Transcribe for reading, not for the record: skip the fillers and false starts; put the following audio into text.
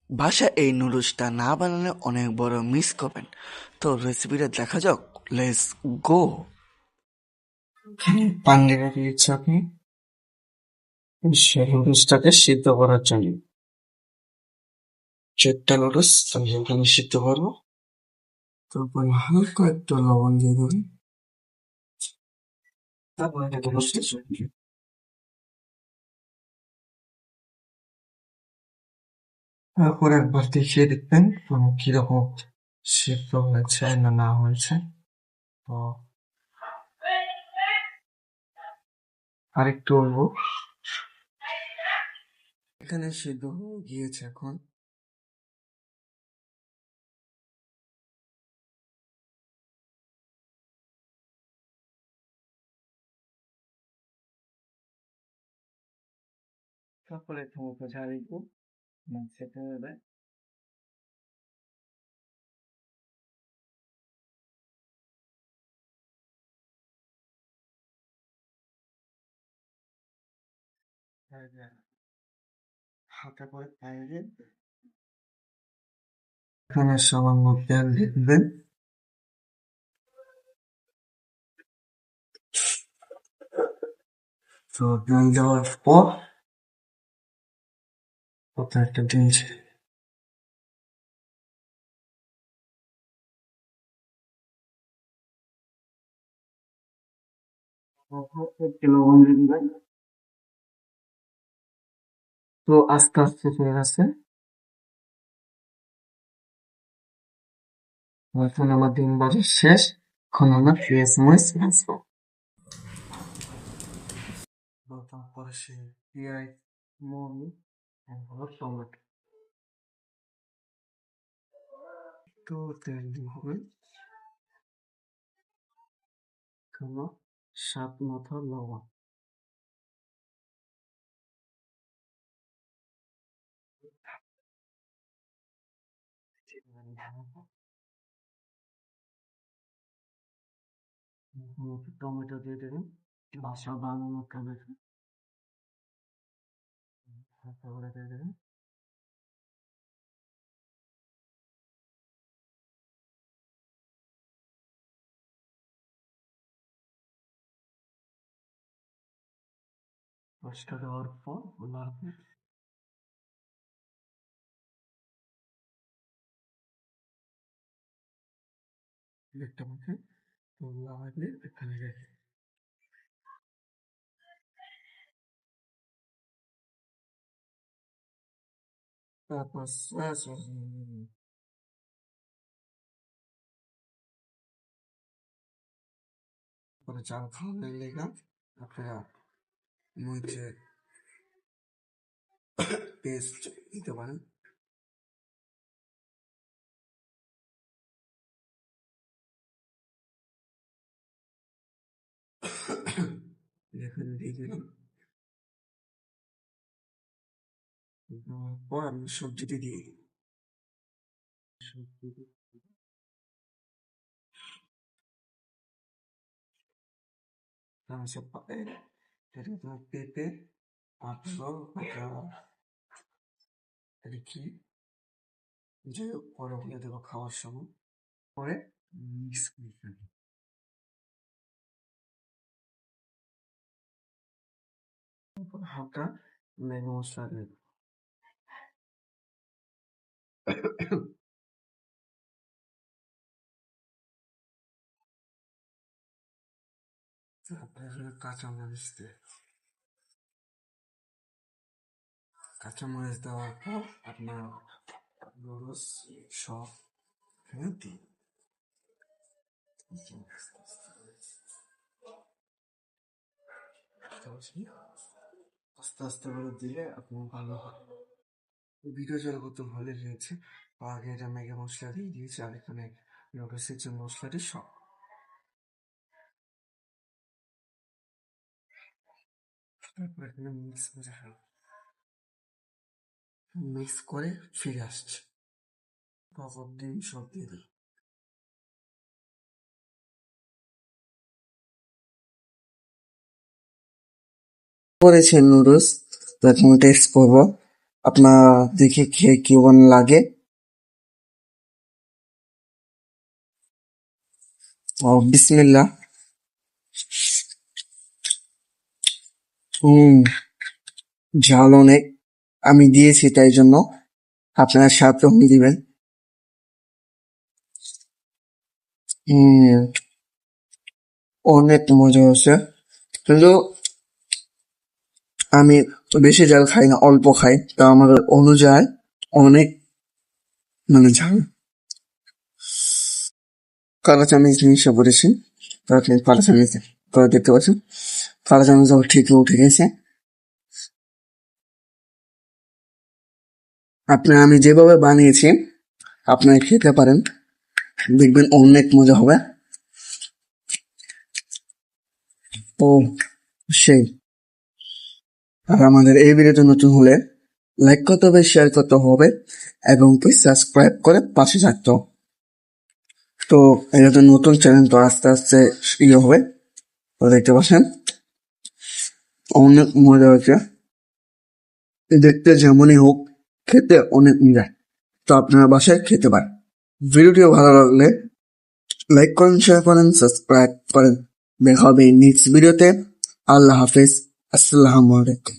বাসায় এই নুডলসটা না বানালে অনেক বড় মিস করবেন। তো রেসিপিটা দেখা যাক, লেটস গো। পানি রেখে দিচ্ছি আপনি সেই নুডলসটাকে সিদ্ধ করার জন্য। 4টা নুডলস আমি এখানে সিদ্ধ করবো। তারপরে হালকা একটু লবণ দিয়ে দেবেন। তারপরে এটাকে বসতে চলবে। তারপর একবার দেখিয়ে দেখবেন কিরকম সিদ্ধ হয়েছে না হয়েছে। তো আরেকটু বলবো, এখানে সিদ্ধ হয়ে গিয়েছে। এখন তারপরে টমেটো ঝাড়িয়ে সেটা হবে। হালকা করে বাইরে এখানে সামান্য তেল দিয়ে দিবেন। তো তেল দেওয়ার পর ওটা একটা ডিম একটু লবণ দিয়ে দিবেন। তো আস্তে আস্তে হয়ে গেছে। এখন আমার ডিম ভাজা শেষ। এখন আমরা পেঁয়াজ মরিচ ভাজবো। তারপরে সে পেঁয়াজ, মরিচ, তারপর টমেটো, একটু তেল দিয়ে হবে। এখানে স্বাদ মতো লবণ। টমেটো দিয়ে দেবেন। বাসা বানানো টমেটো তারপরে দিয়ে দেবেন। মশলা দেওয়ার পর নাড়বেন। একটা মুখে তো নাড়লে এখানে রেখে তারপর পরে চাল খাওয়ানোর লেগে আপনারা মরিচের পেস্ট দিতে পারেন। এখানে দিয়ে দিলাম। দেওয়ার পর আমি সবজিটি দিয়ে দিই। সবজিটি এটা তোমার পেঁপে, আলু, এটা কি যে পরে বলে দেবো খাওয়ার সময়। পরে মিক্স করে ফেলি। তারপর হালকা ম্যাগি মশলা দিয়ে দেবো। তারপরে কাঁচামরিচ দিয়ে কাঁচামরিচ দেওয়ার পর আপনার নুডলস সব এখানে দিই। আস্তে আস্তে করে দিলে আপনার ভালো হয়। ভিডিও চালু করতে ভালো লেগেছে। আগে এটা ম্যাগি মশলা দিয়ে দিয়েছি, আর এখানে নুডলসের যে মশলাটি সব। তারপর এখানে মিক্স করে ফিরে আসছে। তারপর ডিম সব দিয়ে দিল। করেছে নুডলস, তো এখন টেস্ট করবো। আপনার দেখে খেয়ে কেমন লাগে? ও বিসমিল্লাহ। হুম, ঝাল অনেক। আমি দিয়েছি তাই জন্য আপনারা স্বাদ গ্রহণ দিবেন। হুম, অনেক মজা হচ্ছে, কিন্তু আমি বেশি ঝাল খাই না, অল্প খাই, তো আমার অনুযায়ী অনেক মানে ঝাল। কালো চামচ জিনিসটা পড়েছি, তো আপনি কালো চামচ তো দেখতে পাচ্ছেন কালো চামচ আবার ঠিকই উঠে গেছে। আপনার আমি যেভাবে বানিয়েছি আপনারা খেতে পারেন, দেখবেন অনেক মজা হবে। ও সেই, আর আমাদের এই ভিডিওতে নতুন হলে লাইক করতে হবে, শেয়ার করতে হবে এবং প্লিজ সাবস্ক্রাইব করে পাশে থাকতে হবে। তো এটা তো নতুন চ্যানেল, তো আস্তে আস্তে ইয়ে হবে। তো দেখতে পাচ্ছেন অনেক মজা হয়েছে, দেখতে যেমনই হোক খেতে অনেক মজা। তো আপনারা বাসায় খেতে পারেন। ভিডিওটিও ভালো লাগলে লাইক করেন, শেয়ার করেন, সাবস্ক্রাইব করেন। দেখা হবে নেক্সট ভিডিওতে। আল্লাহ হাফেজ, আসসালামু আলাইকুম।